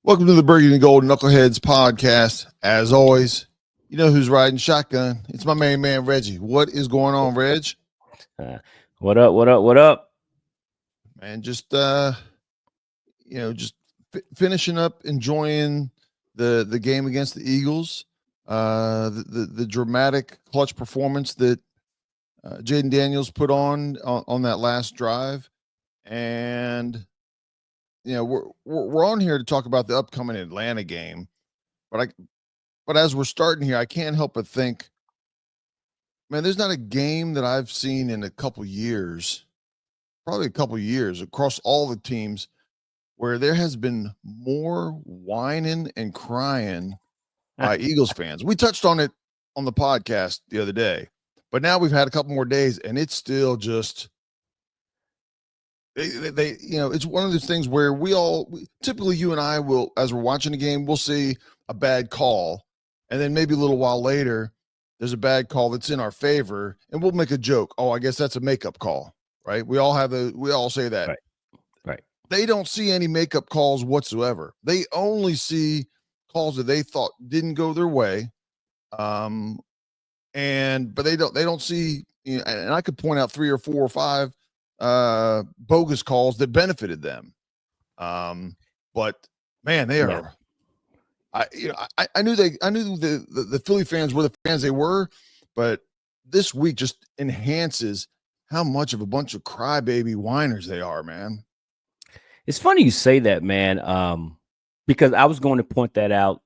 Welcome to the Burgundy and Gold Knuckleheads podcast. As always, you know who's riding shotgun. It's my main man, Reggie. What is going on, Reg? What up? What up? What up? Man, just finishing up, enjoying the game against the Eagles. The dramatic clutch performance that Jaden Daniels put on that last drive, and we're on here to talk about the upcoming Atlanta game, but as we're starting here, I can't help but think, man, there's not a game that I've seen in probably a couple years across all the teams where there has been more whining and crying by Eagles fans. We touched on it on the podcast the other day, but now we've had a couple more days and it's still just it's one of those things where typically you and I will, as we're watching the game, we'll see a bad call, and then maybe a little while later there's a bad call that's in our favor, and we'll make a joke. Oh, I guess that's a makeup call, right? We all say that. Right. They don't see any makeup calls whatsoever. They only see calls that they thought didn't go their way. But they don't see, and I could point out 3 or 4 or 5 bogus calls that benefited them. But man, they are. I knew the Philly fans were the fans they were, but this week just enhances how much of a bunch of crybaby whiners they are, man. It's funny you say that, man. Because I was going to point that out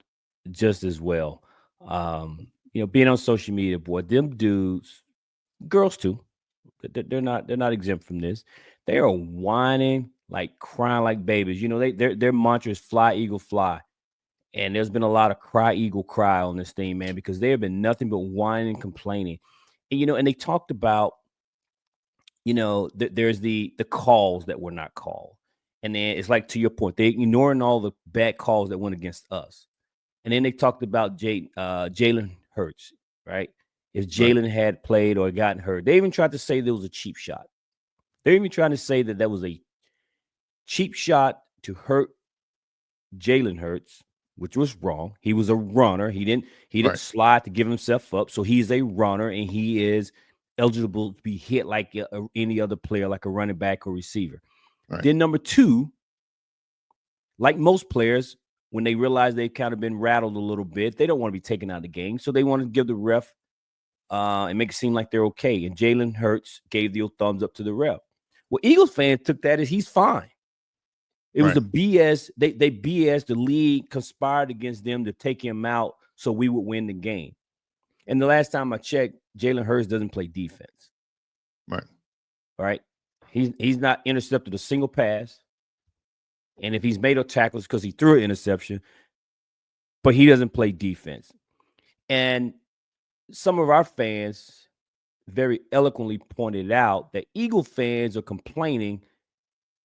just as well. Being on social media, boy, them dudes, girls too, they're not exempt from this. They are whining, like crying like babies. Their mantra is "Fly, Eagle, fly." And there's been a lot of cry, eagle, cry on this thing, man, because they have been nothing but whining and complaining. And they talked about, there's the calls that were not called. And then it's like, to your point, they're ignoring all the bad calls that went against us. And then they talked about Jalen Hurts, right? If Jalen had played or gotten hurt, they even tried to say there was a cheap shot. They're even trying to say that was a cheap shot to hurt Jalen Hurts, which was wrong. He was a runner. He didn't slide to give himself up. So he's a runner, and he is eligible to be hit like any other player, like a running back or receiver. Right. Then number 2, like most players, when they realize they've kind of been rattled a little bit, they don't want to be taken out of the game. So they want to give the ref and make it seem like they're okay. And Jalen Hurts gave the old thumbs up to the ref. Well, Eagles fans took that as he's fine. It was the BS. They BS. The league conspired against them to take him out so we would win the game. And the last time I checked, Jalen Hurts doesn't play defense. Right. All right. He's not intercepted a single pass. And if he's made a tackle, it's because he threw an interception. But he doesn't play defense. And some of our fans very eloquently pointed out that Eagle fans are complaining,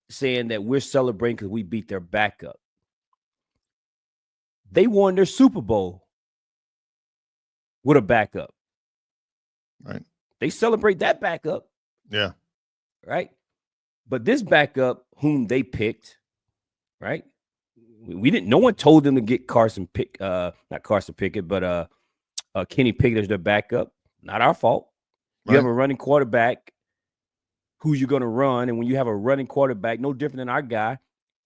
saying that we're celebrating because we beat their backup. They won their Super Bowl with a backup. Right. They celebrate that backup. Yeah. Right. But this backup, whom they picked, right? No one told them to get not Carson Pickett, but Kenny Pickett as their backup. Not our fault. You have a running quarterback who you're going to run. And when you have a running quarterback, no different than our guy,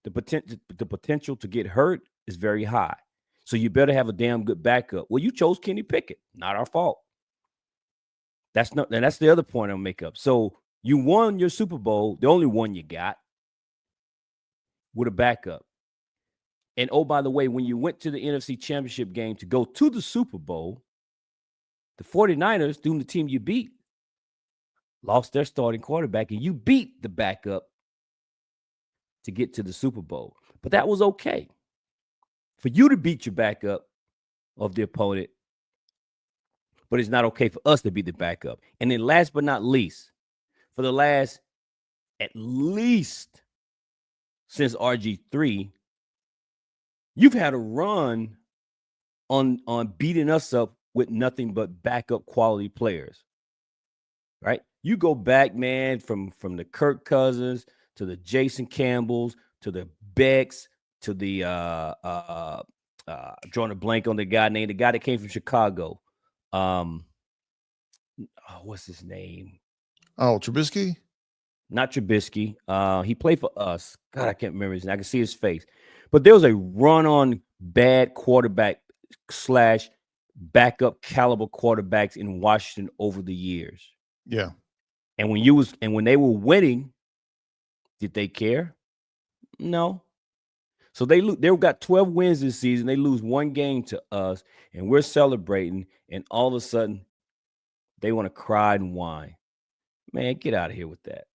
the potential to get hurt is very high. So you better have a damn good backup. Well, you chose Kenny Pickett. Not our fault. That's the other point I'll make up. So you won your Super Bowl, the only one you got, with a backup. And oh, by the way, when you went to the NFC Championship game to go to the Super Bowl, the 49ers, doing the team you beat, lost their starting quarterback, and you beat the backup to get to the Super Bowl. But that was okay. For you to beat your backup of the opponent, but it's not okay for us to beat the backup. And then last but not least, for the last, at least since RG3, you've had a run on beating us up with nothing but backup quality players, right? You go back, man, from the Kirk Cousins to the Jason Campbells to the Becks to the drawing a blank on the guy that came from Chicago. What's his name? Oh, Trubisky? Not Trubisky. He played for us. God, I can't remember his name. I can see his face. But there was a run-on bad quarterback / backup caliber quarterbacks in Washington over the years. Yeah. And when they were winning, did they care? No. So they got 12 wins this season. They lose one game to us, and we're celebrating. And all of a sudden, they want to cry and whine. Man, get out of here with that.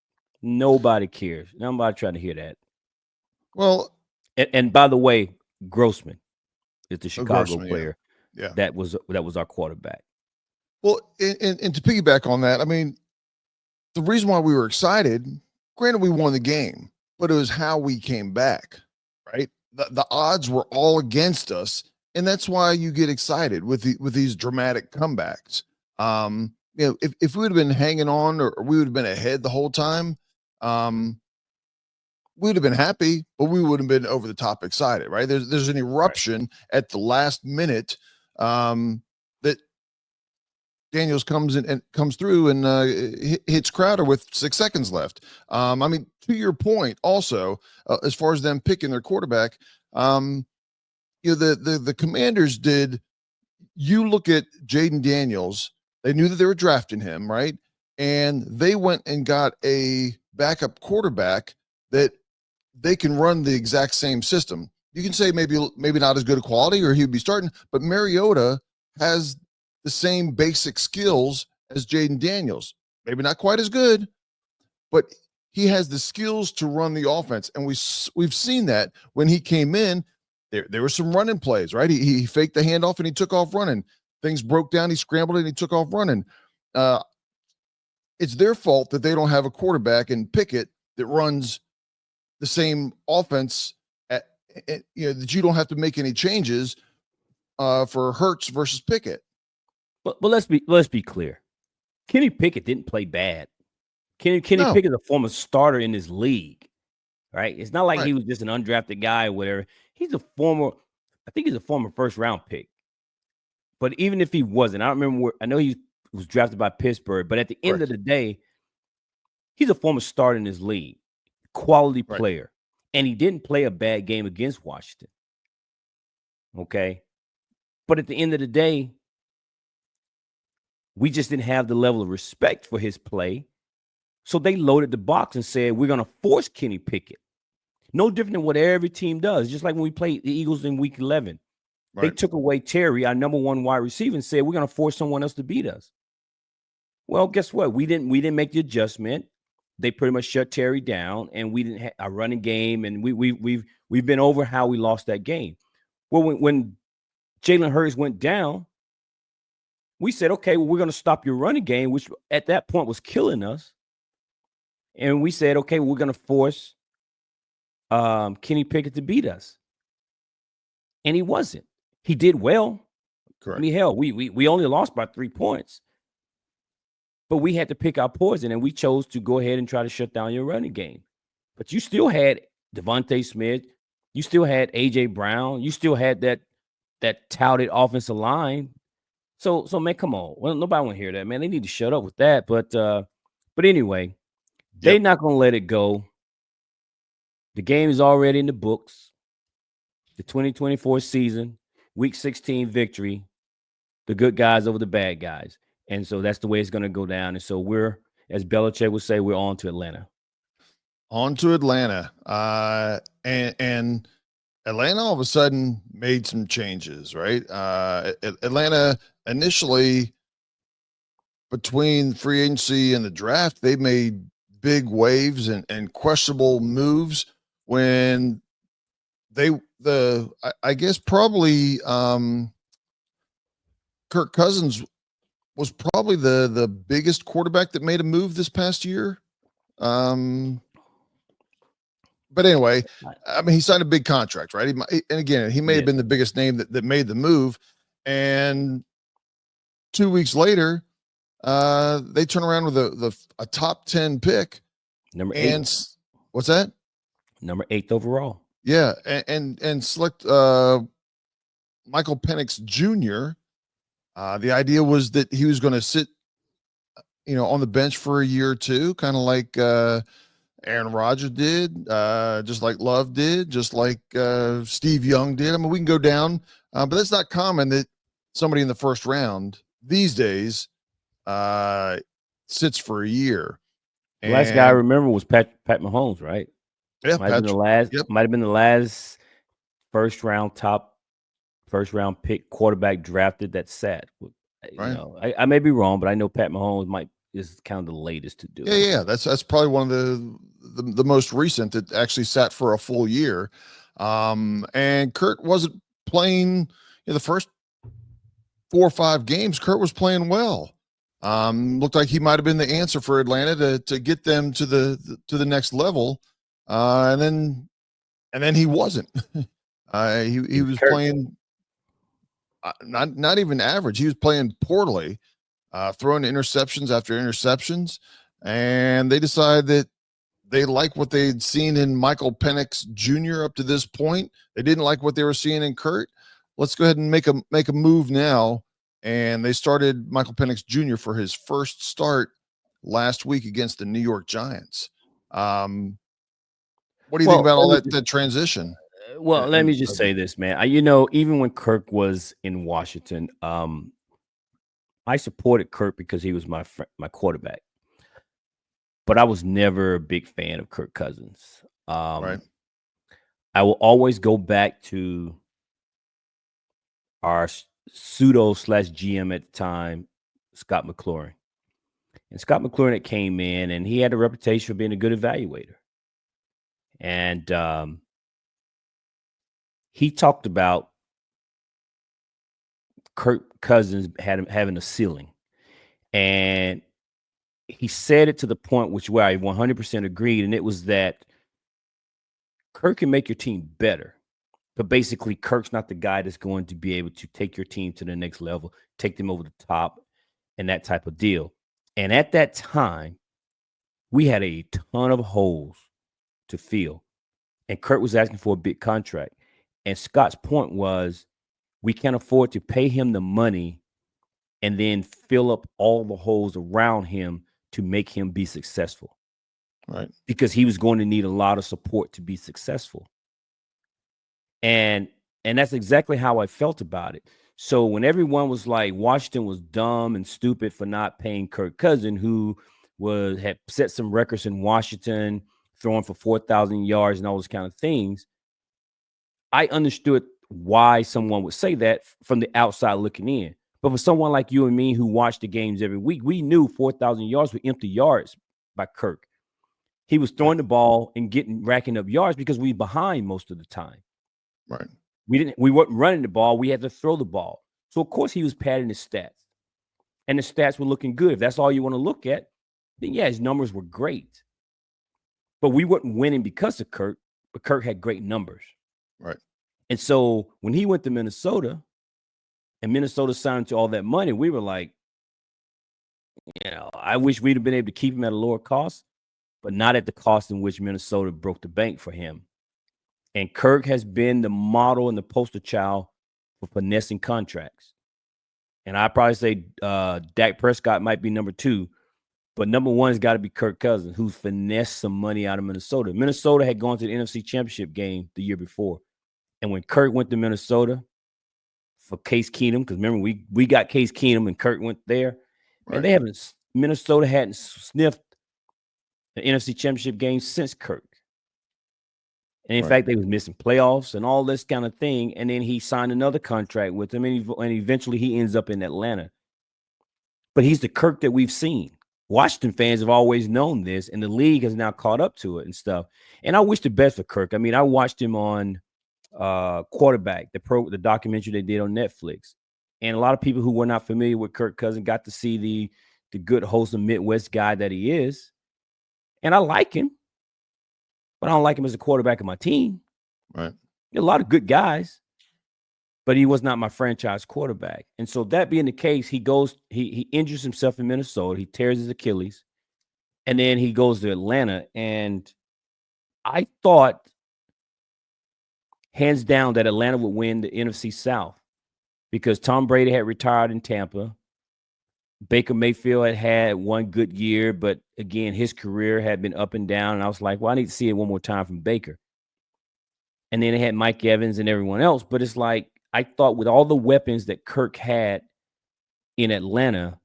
Nobody cares. Nobody trying to hear that. Well, and by the way, Grossman is the Chicago Grossman, player. Yeah. That was our quarterback. Well, and to piggyback on that, I mean, the reason why we were excited, granted we won the game, but it was how we came back, right? The odds were all against us, and that's why you get excited with these dramatic comebacks. If we would have been hanging on or we would have been ahead the whole time, we would have been happy, but we wouldn't have been over the top excited, right? There's an eruption at the last minute that Daniels comes through and hits Crowder with 6 seconds left. I mean, to your point, also as far as them picking their quarterback, the Commanders did. You look at Jaden Daniels; they knew that they were drafting him, right? And they went and got a backup quarterback that they can run the exact same system. You can say maybe not as good a quality, or he would be starting, but Mariota has the same basic skills as Jaden Daniels. Maybe not quite as good, but he has the skills to run the offense. And we've seen that when he came in, there were some running plays, right? He faked the handoff and he took off running. Things broke down, he scrambled and he took off running. It's their fault that they don't have a quarterback in Pickett that runs the same offense that you don't have to make any changes for Hurts versus Pickett. But let's be clear. Kenny Pickett didn't play bad. Kenny Pickett is a former starter in this league, right? It's not like he was just an undrafted guy or whatever. He's I think he's a former first round pick. But even if he wasn't, I don't remember I know he was drafted by Pittsburgh, but at the end of the day, he's a former starter in this league, quality player. And he didn't play a bad game against Washington. Okay. But at the end of the day, we just didn't have the level of respect for his play. So they loaded the box and said, we're going to force Kenny Pickett. No different than what every team does. Just like when we played the Eagles in week 11. Right. They took away Terry, our number one wide receiver, and said, we're going to force someone else to beat us. Well, guess what? We didn't make the adjustment. They pretty much shut Terry down, and we didn't have a running game, and we've been over how we lost that game. Well, when Jalen Hurts went down, we said, okay, well, we're going to stop your running game, which at that point was killing us. And we said, okay, we're going to force Kenny Pickett to beat us. And he wasn't. He did well. Correct. I mean, hell, we only lost by 3 points. But we had to pick our poison, and we chose to go ahead and try to shut down your running game. But you still had Devontae Smith. You still had A.J. Brown. You still had that touted offensive line. So man, come on. Well, nobody want to hear that, man. They need to shut up with that. But anyway, they're not going to let it go. The game is already in the books. The 2024 season, Week 16 victory. The good guys over the bad guys. And so that's the way it's going to go down. And so we're, as Belichick would say, we're on to Atlanta. On to Atlanta. And Atlanta all of a sudden made some changes, right? Atlanta initially, between free agency and the draft, they made big waves and questionable moves when I guess probably Kirk Cousins was probably the biggest quarterback that made a move this past year. But anyway, I mean, he signed a big contract, right? And again, he may have been the biggest name that made the move. And 2 weeks later, they turn around with a top 10 pick. Number 8. What's that? Number 8 overall. Yeah, and select Michael Penix Jr. The idea was that he was going to sit, on the bench for a year or two, kind of like Aaron Rodgers did, just like Love did, just like Steve Young did. I mean, we can go down, but that's not common that somebody in the first round these days uh, sits for a year. The last guy I And remember was Pat Mahomes, right? yeah, Might have been the Patrick. last. Yep. Might have been the last first round pick quarterback drafted that sat. Right. I may be wrong, but I know Pat Mahomes is kind of the latest to do Yeah, it. yeah. That's probably one of the most recent that actually sat for a full year. And Kurt wasn't playing in the first 4 or 5 games. Kurt was playing well. Looked like he might have been the answer for Atlanta to get them to the next level. And then he wasn't. He was Kurt. playing not even average. He was playing poorly, throwing interceptions after interceptions, and they decided that they like what they'd seen in Michael Penix Jr. up to this point. They didn't like what they were seeing in Kurt. Let's go ahead and make a move now. And they started Michael Penix Jr. for his first start last week against the New York Giants. What do you think Well, about all that transition? let And me just say this, man. Even when Kirk was in Washington, I supported Kirk because he was my quarterback. But I was never a big fan of Kirk Cousins. right, I will always go back to our pseudo slash GM at the time, Scott McLaurin. And Scott McLaurin came in, and he had a reputation for being a good evaluator. And he talked about Kirk Cousins having a ceiling. And he said it to the point where I 100% agreed, and it was that Kirk can make your team better. But basically, Kirk's not the guy that's going to be able to take your team to the next level, take them over the top, and that type of deal. And at that time, we had a ton of holes to fill. And Kirk was asking for a big contract. And Scott's point was, we can't afford to pay him the money and then fill up all the holes around him to make him be successful. right, Because he was going to need a lot of support to be successful. And that's exactly how I felt about it. So when everyone was like Washington was dumb and stupid for not paying Kirk Cousins, who had set some records in Washington, throwing for 4,000 yards and all those kind of things, I understood why someone would say that from the outside looking in. But for someone like you and me who watched the games every week, we knew 4,000 yards were empty yards by Kirk. He was right, throwing the ball and racking up yards because we behind most of the time. right. We weren't running the ball. We had to throw the ball. So of course he was padding his stats. And the stats were looking good. If that's all you want to look at, then yeah, his numbers were great. But we weren't winning because of Kirk, but Kirk had great numbers. Right. And so when he went to Minnesota and Minnesota signed to all that money, we were like, I wish we'd have been able to keep him at a lower cost, but not at the cost in which Minnesota broke the bank for him. And Kirk has been the model and the poster child for finessing contracts. And I probably say Dak Prescott might be number 2, but number 1 has got to be Kirk Cousins, who finessed some money out of Minnesota. Minnesota had gone to the NFC Championship game the year before. And when Kirk went to Minnesota for Case Keenum, because remember, we got Case Keenum and Kirk went there, Right. man, Minnesota hadn't sniffed an NFC Championship game since Kirk. And in fact, they was missing playoffs and all this kind of thing. And then he signed another contract with him, and eventually he ends up in Atlanta. But he's the Kirk that we've seen. Washington fans have always known this, and the league has now caught up to it and stuff. And I wish the best for Kirk. I mean, I watched him on Quarterback, the documentary they did on Netflix. And a lot of people who were not familiar with Kirk Cousins got to see the good, wholesome Midwest guy that he is. And I like him, but I don't like him as a quarterback of my team. Right. A lot of good guys, but he was not my franchise quarterback. And so that being the case, he injures himself in Minnesota. He tears his Achilles, and then he goes to Atlanta. And I thought hands down that Atlanta would win the NFC South because Tom Brady had retired in Tampa. Baker Mayfield had one good year, but again, his career had been up and down. And I was like, well, I need to see it one more time from Baker. And then they had Mike Evans and everyone else. But it's like, I thought with all the weapons that Kirk had in Atlanta,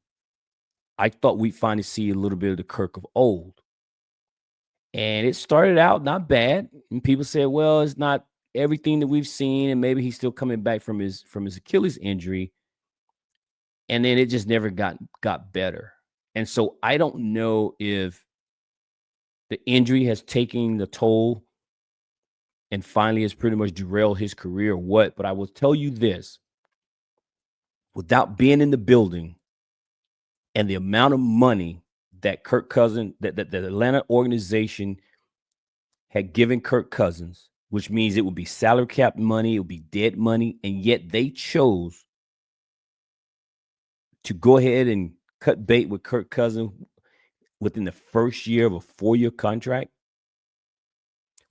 I thought we'd finally see a little bit of the Kirk of old. And it started out not bad. And people said, well, it's not everything that we've seen. And maybe he's still coming back from his Achilles injury. And then it just never got better. And so I don't know if the injury has taken the toll and finally has pretty much derailed his career or what. But I will tell you this, without being in the building and the amount of money that Kirk Cousins, that the Atlanta organization had given Kirk Cousins, which means it would be salary cap money, it would be dead money, and yet they chose to go ahead and cut bait with Kirk Cousins within the first year of a 4-year contract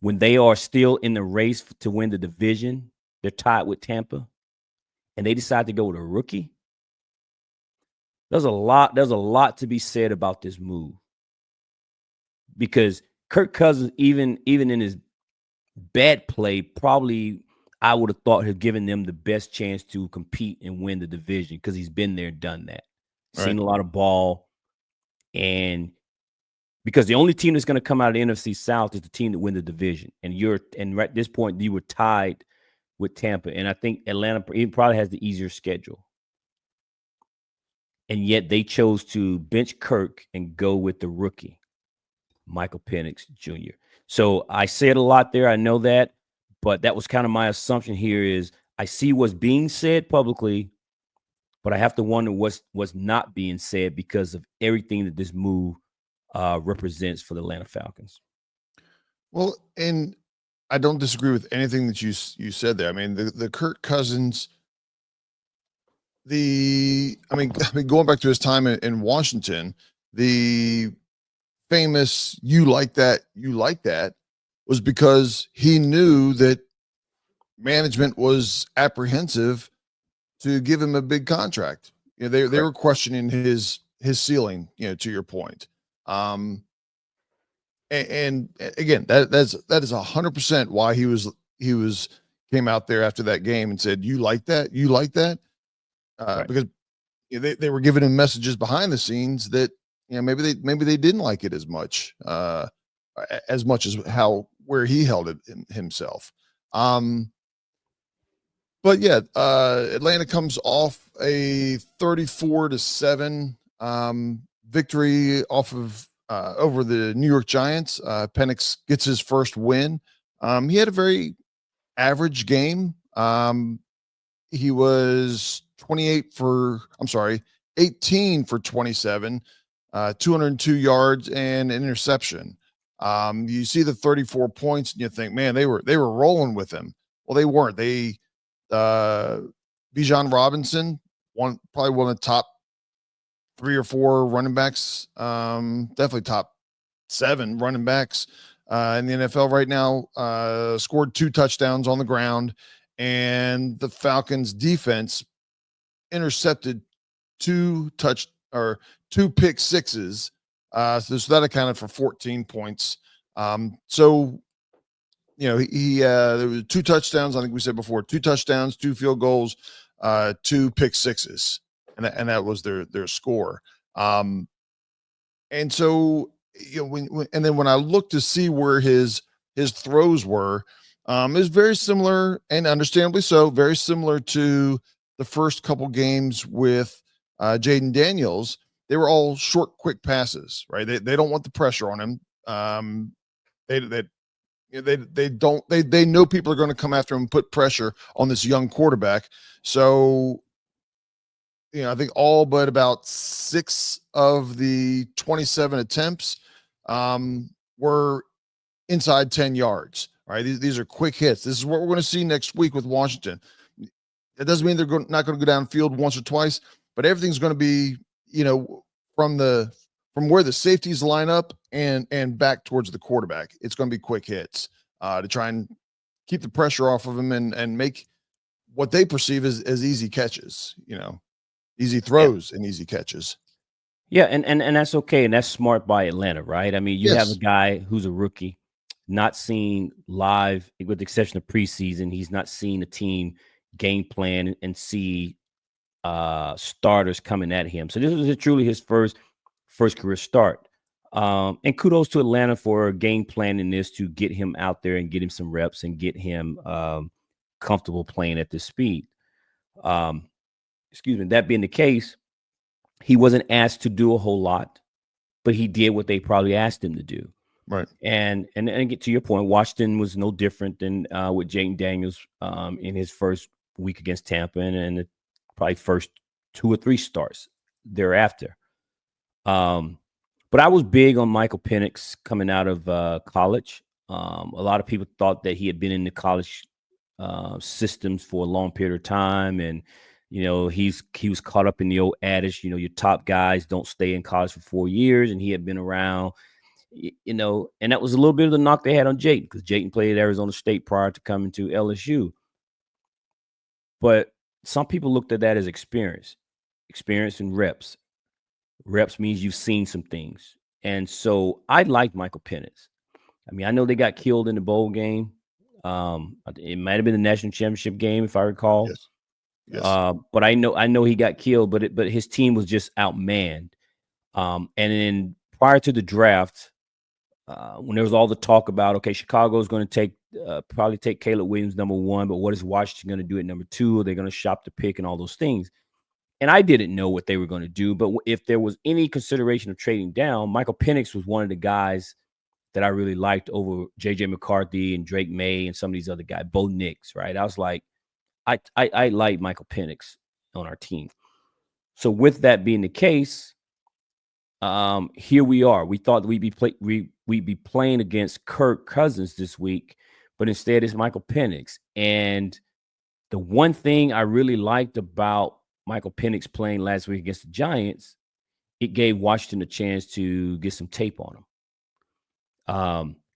when they are still in the race to win the division. They're tied with Tampa, and they decide to go with a rookie. There's a lot to be said about this move because Kirk Cousins, even in his bad play, probably I would have thought had given them the best chance to compete and win the division because he's been there, done that, seen a lot of ball. And because the only team that's going to come out of the NFC South is the team that win the division. And at this point, you were tied with Tampa. And I think Atlanta probably has the easier schedule. And yet they chose to bench Kirk and go with the rookie, Michael Penix Jr. So I said a lot there. I know that. But that was kind of my assumption here is I see what's being said publicly, but I have to wonder what's not being said because of everything that this move represents for the Atlanta Falcons. Well, and I don't disagree with anything that you said there. I mean, the Kirk Cousins, going back to his time in Washington, the famous "you like that" was because he knew that management was apprehensive to give him a big contract. You know, they were questioning his ceiling, you know, to your point. And again, that is 100% why he came out there after that game and said, "You like that? You like that?" Because they were giving him messages behind the scenes that, you know, maybe they didn't like it as much as where he held it himself. But yeah, Atlanta comes off a 34-7 victory off of over the New York Giants. Penix gets his first win. He had a very average game. He was 18 for 27, 202 yards and an interception. You see the 34 points and you think, man, they were rolling with him. Well, they weren't. Bijan Robinson, probably one of the top 3 or 4 running backs, definitely top 7 running backs in the NFL right now, scored 2 touchdowns on the ground, and the Falcons defense intercepted 2 pick sixes. So that accounted for 14 points. So, you know, there was 2 touchdowns. I think we said before, 2 touchdowns, 2 field goals, 2 pick sixes, and that was their score. And so, you know, when I looked to see where his throws were, is very similar, and understandably so, very similar to the first couple games with Jaden Daniels. They were all short, quick passes, right? They don't want the pressure on him. They know people are going to come after him and put pressure on this young quarterback. So, you know, I think all but about 6 of the 27 attempts were inside 10 yards. Right? These are quick hits. This is what we're going to see next week with Washington. It doesn't mean they're not going to go downfield once or twice, but everything's going to be, you know, from where the safeties line up and back towards the quarterback. It's going to be quick hits to try and keep the pressure off of him and make what they perceive as easy catches, easy throws and easy catches. Yeah, and that's okay, and that's smart by Atlanta, right? I mean, you have a Yes. guy who's a rookie, not seen live, with the exception of preseason. He's not seen a team game plan and see starters coming at him. So this was truly his first career start. And kudos to Atlanta for game planning this to get him out there and get him some reps and get him comfortable playing at this speed. Excuse me. That being the case, he wasn't asked to do a whole lot, but he did what they probably asked him to do. Right. And get to your point, Washington was no different than with Jaden Daniels in his first week against Tampa and probably first 2 or 3 starts thereafter. But I was big on Michael Penix coming out of college. A lot of people thought that he had been in the college systems for a long period of time, and he was caught up in the old adage, your top guys don't stay in college for 4 years, and he had been around, and that was a little bit of the knock they had on Jayden, because Jayden played at Arizona State prior to coming to LSU. But some people looked at that as experience and reps. Reps means you've seen some things. And so I like Michael Penix. I mean, I know they got killed in the bowl game. It might have been the national championship game, if I recall. Yes. Yes. But I know he got killed, but his team was just outmanned. And then prior to the draft, when there was all the talk about, okay, Chicago is going to probably take Caleb Williams #1, but what is Washington going to do at #2? Are they going to shop the pick and all those things? And I didn't know what they were going to do, but if there was any consideration of trading down, Michael Penix was one of the guys that I really liked over J.J. McCarthy and Drake May and some of these other guys, Bo Nix, right? I was like, I like Michael Penix on our team. So with that being the case, here we are. We thought we'd be playing against Kirk Cousins this week, but instead it's Michael Penix. And the one thing I really liked about Michael Penix playing last week against the Giants, it gave Washington a chance to get some tape on him.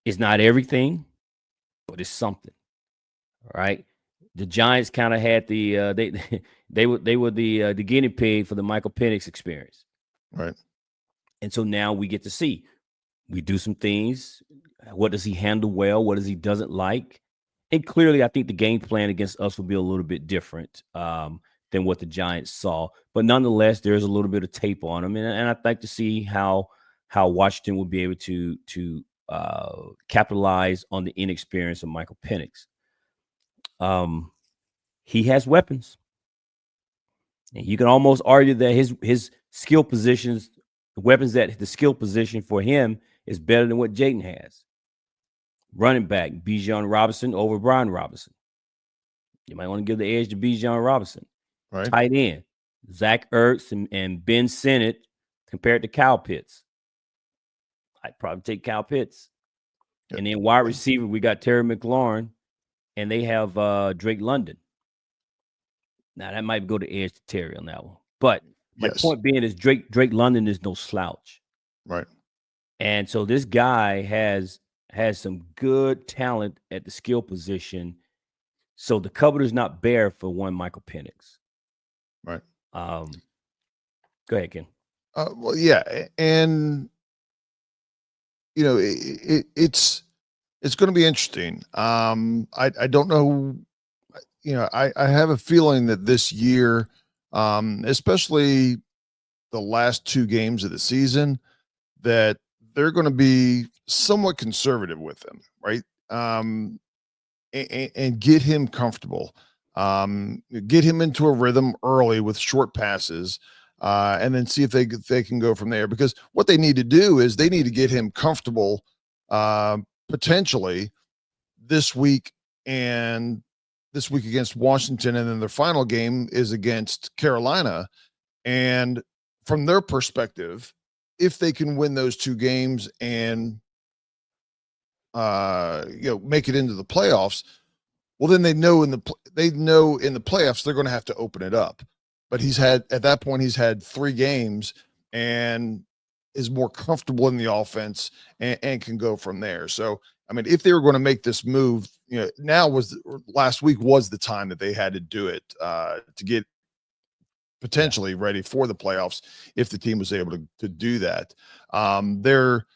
It's not everything, but it's something. All right. The Giants kind of had the they were the guinea pig for the Michael Penix experience. Right. And so now we get to see. We do some things. What does he handle well? What does he doesn't like? And clearly, I think the game plan against us will be a little bit different than what the Giants saw. But nonetheless, there's a little bit of tape on him. And I'd like to see how Washington will be able to capitalize on the inexperience of Michael Penix. He has weapons. And you can almost argue that his skill positions, the weapons that the skill position for him is better than what Jayden has. Running back, Bijan Robinson over Brian Robinson. You might want to give the edge to Bijan Robinson. Right. Tight end, Zach Ertz and Ben Sinnott compared to Kyle Pitts. I'd probably take Kyle Pitts. Yep. And then wide receiver, we got Terry McLaurin, and they have Drake London. Now, that might go to edge to Terry on that one. But my point being is Drake London is no slouch. Right. And so this guy has some good talent at the skill position. So the cupboard is not bare for one Michael Penix. Right. Go ahead, Ken. Well, yeah. And, it's going to be interesting. I don't know. I have a feeling that this year, especially the last 2 games of the season, that they're going to be somewhat conservative with him, right? And get him comfortable, get him into a rhythm early with short passes, and then see if they can go from there. Because what they need to do is they need to get him comfortable, potentially this week against Washington, and then their final game is against Carolina. And from their perspective, if they can win those 2 games and make it into the playoffs, well, then they know in the playoffs they're going to have to open it up. But at that point he's had 3 games and is more comfortable in the offense and can go from there. So, I mean, if they were going to make this move, now last week was the time that they had to do it to get potentially ready for the playoffs if the team was able to do that. They're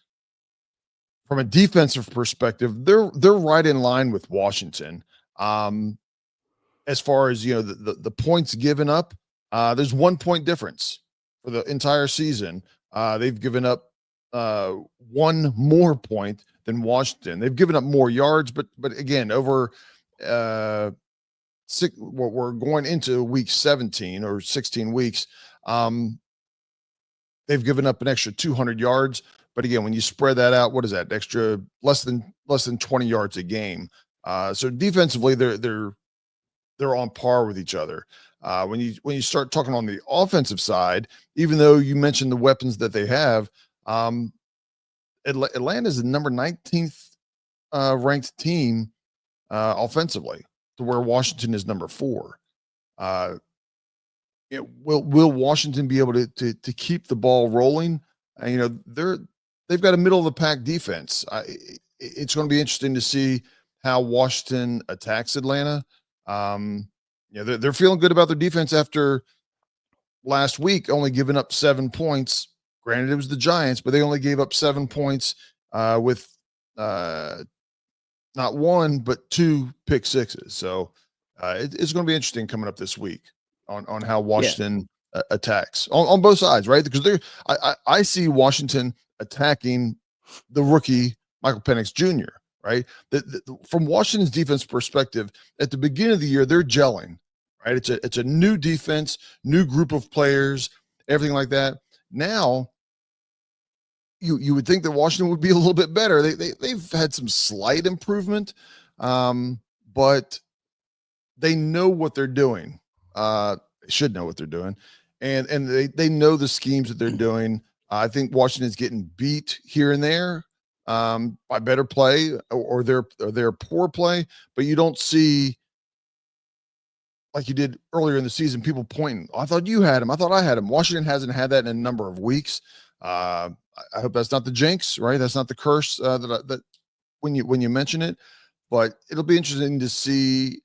from a defensive perspective, they're right in line with Washington. As far as the points given up, there's 1 point difference for the entire season. They've given up one more point than Washington. They've given up more yards, but again, over we're going into week 17 or 16 weeks. They've given up an extra 200 yards. But again, when you spread that out, what is that? Extra less than 20 yards a game. So defensively, they're on par with each other. When you start talking on the offensive side, even though you mentioned the weapons that they have, Atlanta is the number 19th ranked team offensively, to where Washington is number 4. Will Washington be able to keep the ball rolling? They've got a middle of the pack defense. It's going to be interesting to see how Washington attacks Atlanta. They're feeling good about their defense after last week, only giving up 7 points. Granted, it was the Giants, but they only gave up 7 points with not 1 but 2 pick sixes. So it's going to be interesting coming up this week on how Washington attacks on both sides, right? Because I see Washington attacking the rookie Michael Penix Jr., right? From Washington's defense perspective, at the beginning of the year, they're gelling, right? It's a new defense, new group of players, everything like that. Now, you would think that Washington would be a little bit better. They've had some slight improvement, but they know what they're doing. Should know what they're doing, and they know the schemes that they're doing. I think Washington's getting beat here and there by better play or their poor play, but you don't see, like you did earlier in the season, people pointing, I thought you had him. I thought I had him. Washington hasn't had that in a number of weeks. I hope that's not the jinx, right? That's not the curse that when you mention it, but it'll be interesting to see.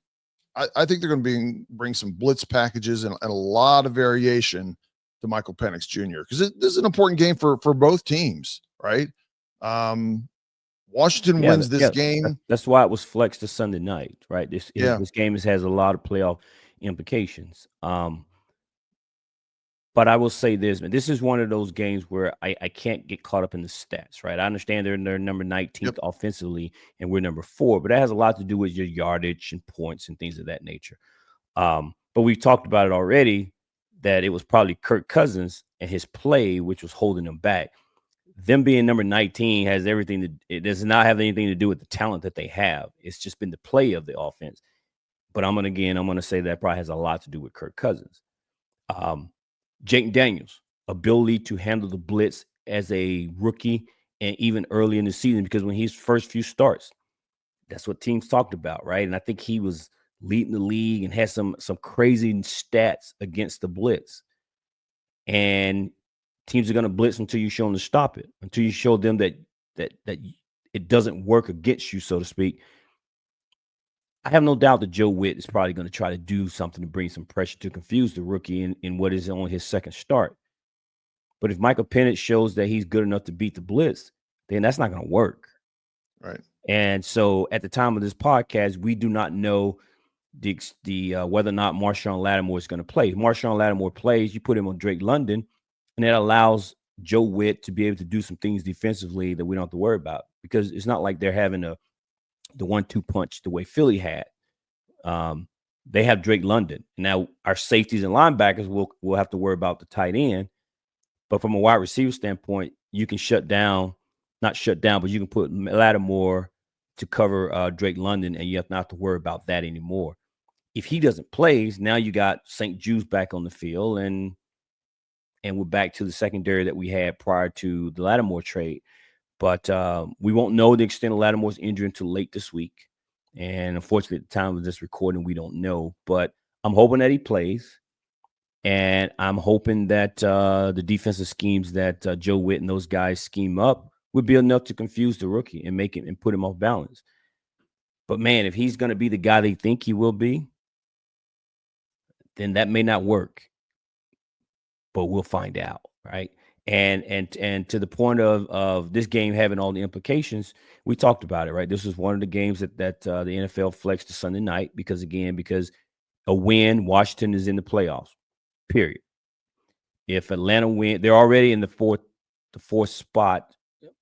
I think they're going to bring some blitz packages and a lot of variation to Michael Penix Jr. because this is an important game for both teams, right? Washington wins this game. That's why it was flexed to Sunday night, right? This game has a lot of playoff implications. But I will say this, man, this is one of those games where I can't get caught up in the stats, right? I understand they're number 19th offensively and we're number 4, but that has a lot to do with your yardage and points and things of that nature. But we've talked about it already, that it was probably Kirk Cousins and his play, which was holding them back. Them being number 19 it does not have anything to do with the talent that they have. It's just been the play of the offense. But I'm going to say that probably has a lot to do with Kirk Cousins. Jake Daniels' ability to handle the blitz as a rookie and even early in the season, because when his first few starts, that's what teams talked about, right? And I think he was leading the league and had some crazy stats against the blitz. And teams are going to blitz until you show them to stop it, until you show them that it doesn't work against you, so to speak. I have no doubt that Joe Witt is probably going to try to do something to bring some pressure to confuse the rookie in what is on his second start. But if Michael Penix shows that he's good enough to beat the blitz, then that's not going to work. Right. And so at the time of this podcast, we do not know the whether or not Marshawn Lattimore is going to play. If Marshawn Lattimore plays, you put him on Drake London, and that allows Joe Witt to be able to do some things defensively that we don't have to worry about, because it's not like they're having the 1-2 punch the way Philly had. They have Drake London. Now our safeties and linebackers will have to worry about the tight end. But from a wide receiver standpoint, you can not shut down, but you can put Lattimore to cover Drake London, and you have not to worry about that anymore. If he doesn't play, now you got St. Jude's back on the field, and we're back to the secondary that we had prior to the Lattimore trade. But we won't know the extent of Lattimore's injury until late this week. And unfortunately, at the time of this recording, we don't know. But I'm hoping that he plays. And I'm hoping that the defensive schemes that Joe Witt and those guys scheme up would be enough to confuse the rookie and make him and put him off balance. But man, if he's going to be the guy they think he will be, then that may not work. But we'll find out, right? And to the point of this game having all the implications, we talked about it, right? This was one of the games that the NFL flexed to Sunday night because a win, Washington is in the playoffs. Period. If Atlanta win, they're already in the fourth spot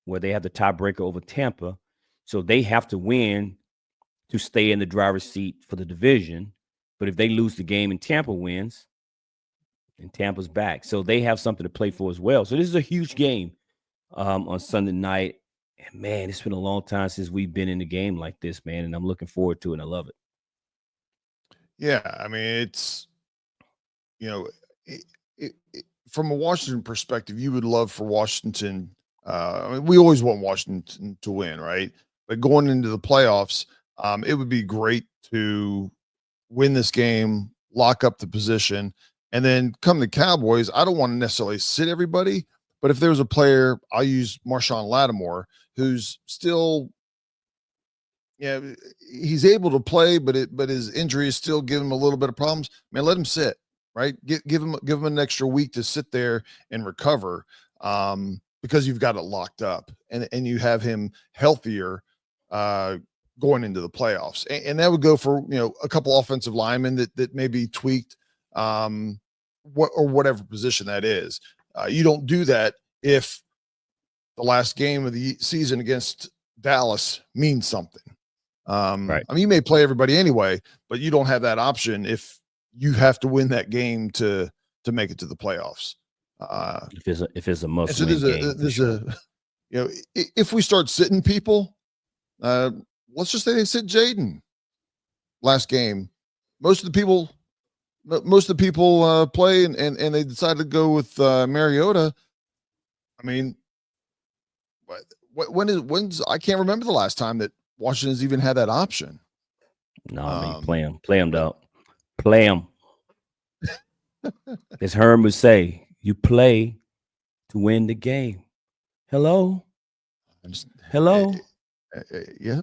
where they have the tiebreaker over Tampa, so they have to win to stay in the driver's seat for the division. But if they lose the game and Tampa wins, and Tampa's back. So they have something to play for as well. So this is a huge game on Sunday night. And man, it's been a long time since we've been in a game like this, man. And I'm looking forward to it, and I love it. Yeah, I mean, it's, from a Washington perspective, you would love for Washington. I mean, we always want Washington to win, right? But going into the playoffs, it would be great to win this game, lock up the position, and then come the Cowboys. I don't want to necessarily sit everybody, but if there's a player, I'll use Marshawn Lattimore, who's still, he's able to play, but his injury is still giving him a little bit of problems. Man, let him sit, right? Give him an extra week to sit there and recover, because you've got it locked up, and you have him healthier going into the playoffs, and that would go for a couple offensive linemen that may be tweaked, whatever position that is. You don't do that if the last game of the season against Dallas means something. Right. I mean, you may play everybody anyway, but you don't have that option if you have to win that game to make it to the playoffs. If it's a must-win game. If we start sitting people, let's just say they sit Jaden last game. Most of the people play and they decided to go with Mariota. I mean, when's I can't remember the last time that Washington's even had that option. No, I mean, play him, dog. Play him. As Herm would say, you play to win the game. Hello. Yeah.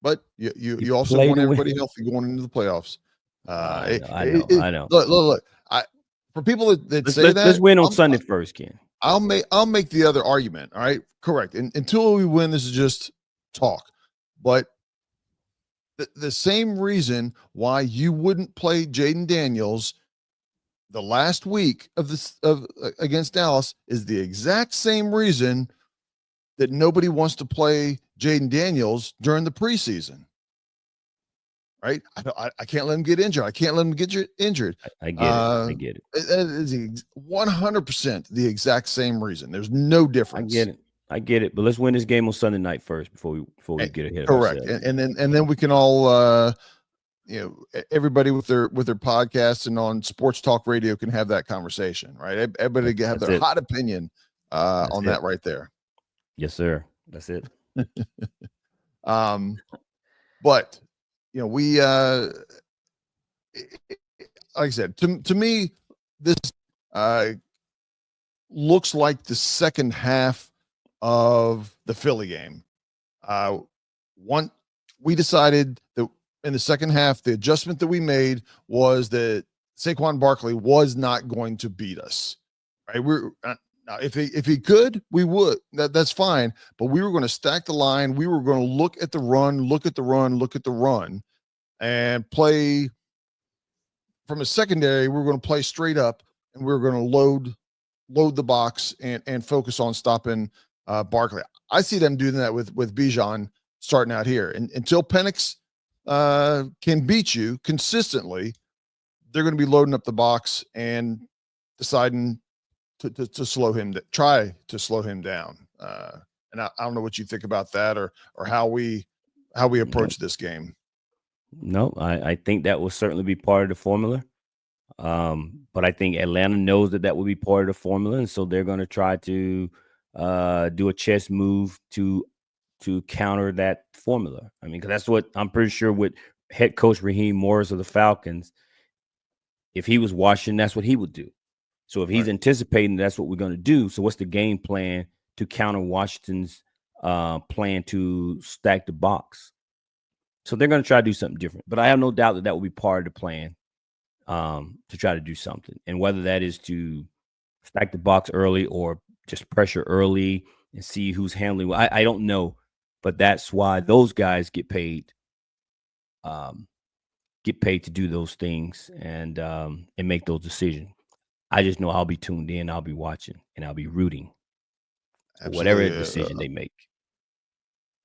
But you also want everybody healthy going into the playoffs. I know. Look. For people that say that, let's win on Sunday first, Ken. I'll make the other argument. All right, correct. And until we win, this is just talk. But the same reason why you wouldn't play Jaden Daniels the last week against Dallas is the exact same reason that nobody wants to play Jaden Daniels during the preseason. Right? I can't let him get injured. I can't let him get injured. I get it. It is 100% the exact same reason. There's no difference. I get it. But let's win this game on Sunday night first before we get ahead of correct. ourselves. And then we can all everybody with their podcasts and on sports talk radio can have that conversation, right? Everybody can have their hot opinion on that right there. Yes, sir. That's it. But we like I said, to me, this looks like the second half of the Philly game. We decided that in the second half, the adjustment that we made was that Saquon Barkley was not going to beat us. Right? Now, if he could, we would. That's fine. But we were going to stack the line. We were going to look at the run, and play from a secondary. We were going to play straight up, and we were going to load the box and focus on stopping Barkley. I see them doing that with Bijan starting out here, and until Penix can beat you consistently, they're going to be loading up the box and deciding to slow him, try to slow him down. And I don't know what you think about that or how we approach this game. No, I think that will certainly be part of the formula. But I think Atlanta knows that will be part of the formula. And so they're going to try to do a chess move to counter that formula. I mean, because that's what I'm pretty sure with head coach Raheem Morris of the Falcons, if he was Washington, that's what he would do. So if he's anticipating that's what we're going to do, so what's the game plan to counter Washington's plan to stack the box? So they're going to try to do something different. But I have no doubt that will be part of the plan to try to do something. And whether that is to stack the box early or just pressure early and see who's handling. I don't know, but that's why those guys get paid to do those things and make those decisions. I just know I'll be tuned in, I'll be watching, and I'll be rooting for whatever Absolutely. decision they make.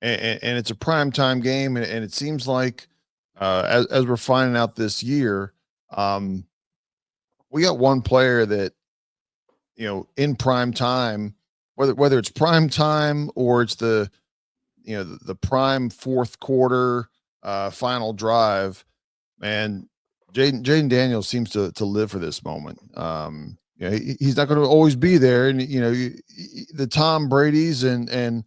And it's a prime time game, and it seems like as we're finding out this year, we got one player that, in prime time, whether it's prime time or it's the prime fourth quarter final drive, and Jaden Daniels seems to live for this moment. He's not going to always be there, and the Tom Brady's and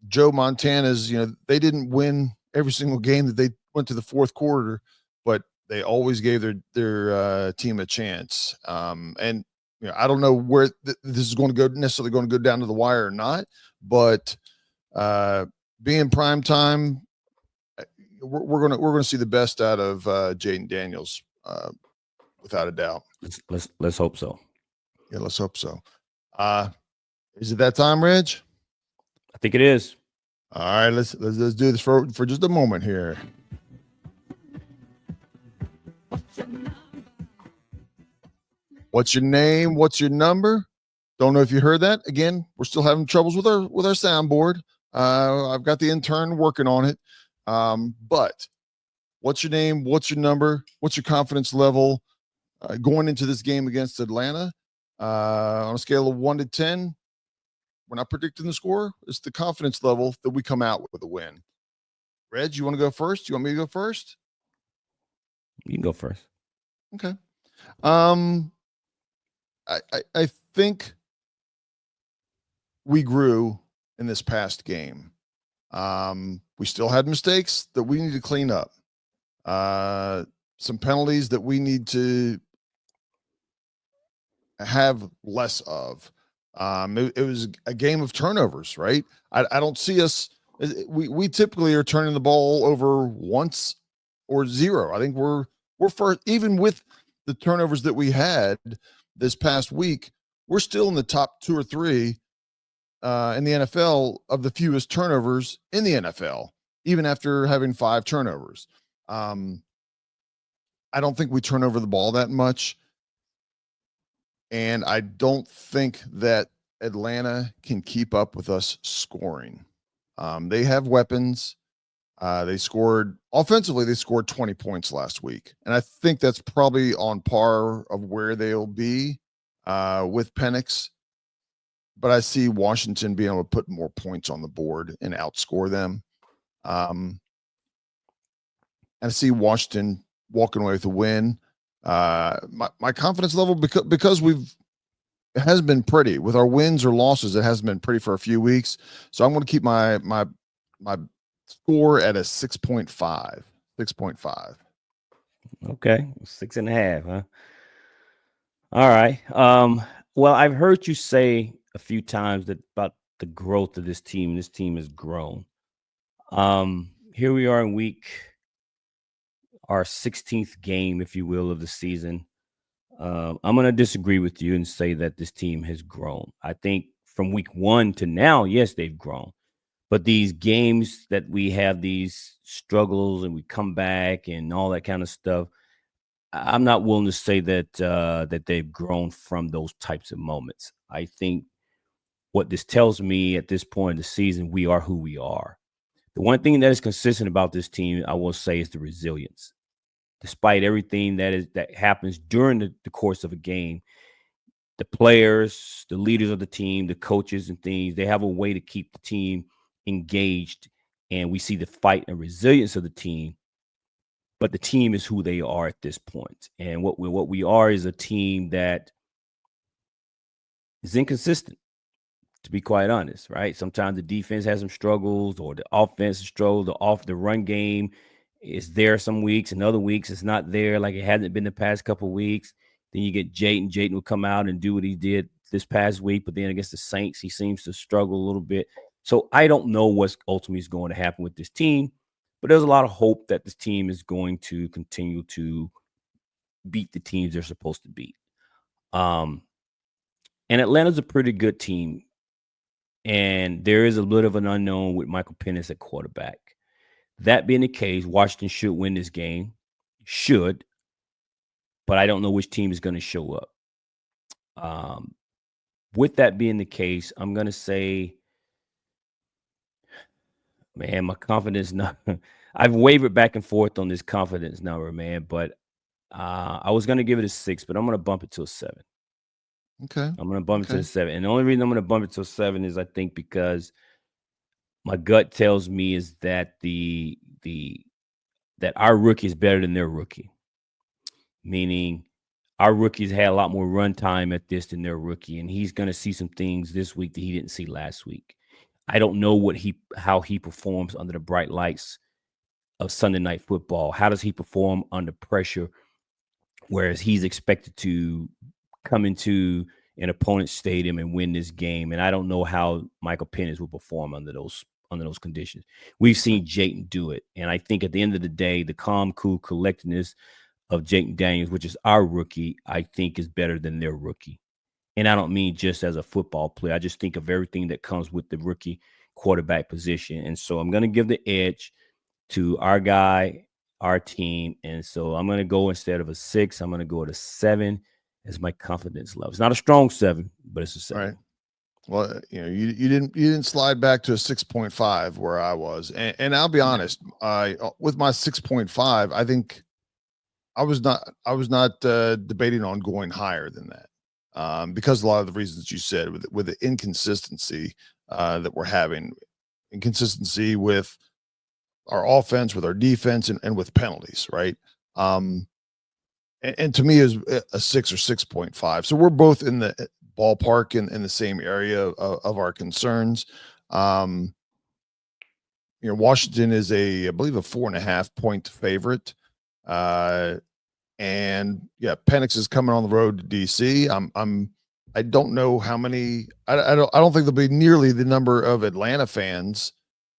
Joe Montana's, they didn't win every single game that they went to the fourth quarter, but they always gave their team a chance. And I don't know where this is going to go, necessarily going to go down to the wire or not, but being prime time, we're going to see the best out of Jaden Daniels, without a doubt. Let's hope so. Yeah, let's hope so. Is it that time, Reg? I think it is. All right, let's do this for just a moment here. What's your name? What's your number? Don't know if you heard that. Again, we're still having troubles with our soundboard. I've got the intern working on it. But what's your name? What's your number? What's your confidence level going into this game against Atlanta? On a scale of 1 to 10, we're not predicting the score. It's the confidence level that we come out with a win. Reg, you want to go first? You want me to go first? You can go first. Okay. I think we grew in this past game. We still had mistakes that we need to clean up. Some penalties that we need to have less of. It was a game of turnovers, right? I don't see us. We typically are turning the ball over once or zero. I think we're first, even with the turnovers that we had this past week. We're still in the top 2 or 3 in the NFL of the fewest turnovers in the NFL, even after having 5 turnovers. I don't think we turn over the ball that much. And I don't think that Atlanta can keep up with us scoring. They have weapons. They scored offensively. They scored 20 points last week. And I think that's probably on par of where they'll be with Penix. But I see Washington being able to put more points on the board and outscore them. And I see Washington walking away with a win. My confidence level, because it has been pretty with our wins or losses. It hasn't been pretty for a few weeks. So I'm going to keep my score at a 6.5. 6.5. Okay. 6.5, huh? All right. Well, I've heard you say a few times that about the growth of this team. This team has grown. Here we are in our 16th game, if you will, of the season. I'm going to disagree with you and say that this team has grown. I think from week 1 to now, yes, they've grown. But these games that we have these struggles and we come back and all that kind of stuff, I'm not willing to say that they've grown from those types of moments. I think what this tells me at this point in the season, we are who we are. The one thing that is consistent about this team, I will say, is the resilience. Despite everything that happens during the course of a game, the players, the leaders of the team, the coaches and things, they have a way to keep the team engaged. And we see the fight and resilience of the team. But the team is who they are at this point. And what we are is a team that is inconsistent, to be quite honest, right? Sometimes the defense has some struggles or the offense struggles. The run game is there some weeks, and other weeks it's not there like it hasn't been the past couple of weeks. Then you get Jayden. Jayden will come out and do what he did this past week, but then against the Saints, he seems to struggle a little bit. So I don't know what's ultimately is going to happen with this team, but there's a lot of hope that this team is going to continue to beat the teams they're supposed to beat. And Atlanta's a pretty good team. And there is a bit of an unknown with Michael Penix at quarterback. That being the case, Washington should win this game. Should. But I don't know which team is going to show up. With that being the case, I'm going to say, man, my confidence not I've wavered back and forth on this confidence number, man, but I was going to give it a 6, but I'm going to bump it to a 7. Okay. I'm going to bump it to a 7. And the only reason I'm going to bump it to a 7 is I think because my gut tells me is that that our rookie is better than their rookie. Meaning our rookies had a lot more run time at this than their rookie, and he's going to see some things this week that he didn't see last week. I don't know how he performs under the bright lights of Sunday Night Football. How does he perform under pressure, whereas he's expected to come into an opponent's stadium and win this game? And I don't know how Michael Penix will perform under those conditions. We've seen Jayton do it, and I think at the end of the day, the calm, cool collectedness of Jayton Daniels, which is our rookie, I think is better than their rookie. And I don't mean just as a football player. I just think of everything that comes with the rookie quarterback position. And so I'm going to give the edge to our guy, our team. And so I'm going to go, instead of a 6, I'm going to go at a 7 as my confidence level. It's not a strong 7, but it's a 7. Right. Well, you didn't slide back to a 6.5 where I was. And I'll be honest, with my 6.5, I think I was not debating on going higher than that, because a lot of the reasons you said with the inconsistency that we're having, inconsistency with our offense, with our defense, and with penalties, right? And to me, is a 6 or 6.5. So we're both in the ballpark in the same area of our concerns. Washington is I believe a 4.5 point favorite. And yeah, Penix is coming on the road to DC. I don't know how many, I don't think there'll be nearly the number of Atlanta fans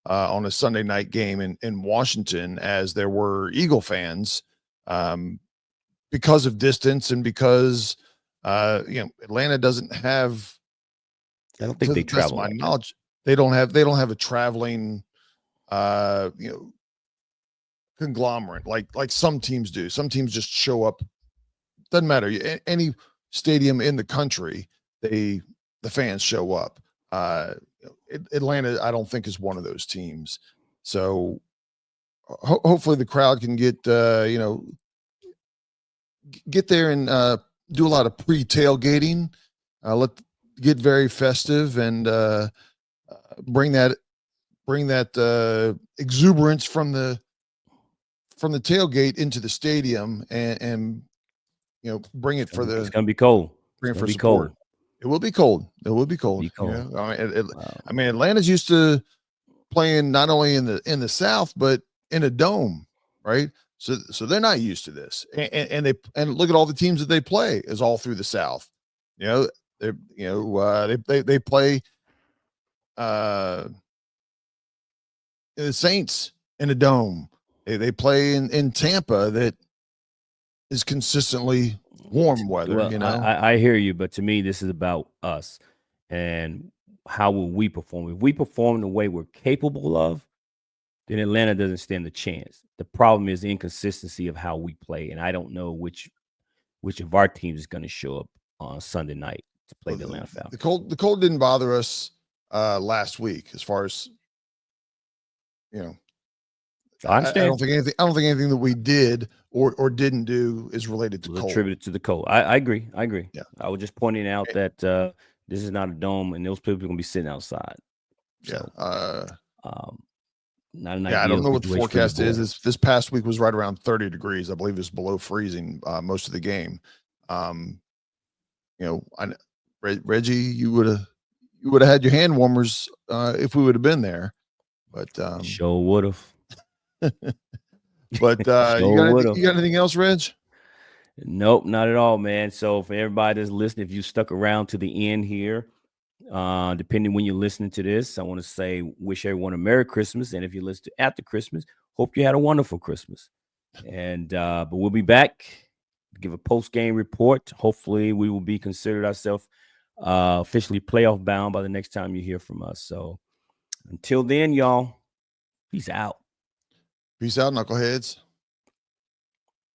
on a Sunday night game in Washington as there were Eagle fans, because of distance and because Atlanta doesn't have, I don't think they travel. My knowledge, they don't have a traveling conglomerate like some teams do. Some teams just show up. Doesn't matter, any stadium in the country, the fans show up. Atlanta, I don't think, is one of those teams. So hopefully the crowd can get there and do a lot of pre-tailgating, get very festive, and bring that exuberance from the tailgate into the stadium, and bring it for the. It's gonna be cold. Bring it for support. It will be cold. It will be cold. I mean, Atlanta's used to playing not only in the South but in a dome, right? So they're not used to this, and look at all the teams that they play is all through the South. They play the Saints in a dome. They play in Tampa, that is consistently warm weather. Well, I hear you, but to me, this is about us and how will we perform. If we perform the way we're capable of, then Atlanta doesn't stand a chance. The problem is the inconsistency of how we play, and I don't know which of our teams is going to show up on Sunday night to play the Atlanta Falcons. The cold didn't bother us last week, as far as I understand. I don't think anything that we did or didn't do is related to cold. Attributed to the cold. I agree. Yeah. I was just pointing out that this is not a dome, and those people are going to be sitting outside. So, not an ideal. I don't know what the forecast is. This past week was right around 30 degrees. I believe it was below freezing most of the game. Reggie, you would have had your hand warmers if we would have been there, but sure would have. But you got anything else, Reg? Nope, not at all, man. So for everybody that's listening, if you stuck around to the end here, depending when you're listening to this, I want to say wish everyone a Merry Christmas. And if you listen to after Christmas, Hope you had a wonderful Christmas. And but we'll be back to give a post-game report. Hopefully, we will be considered ourselves officially playoff bound by the next time you hear from us. So until then, y'all, peace out. Peace out, knuckleheads.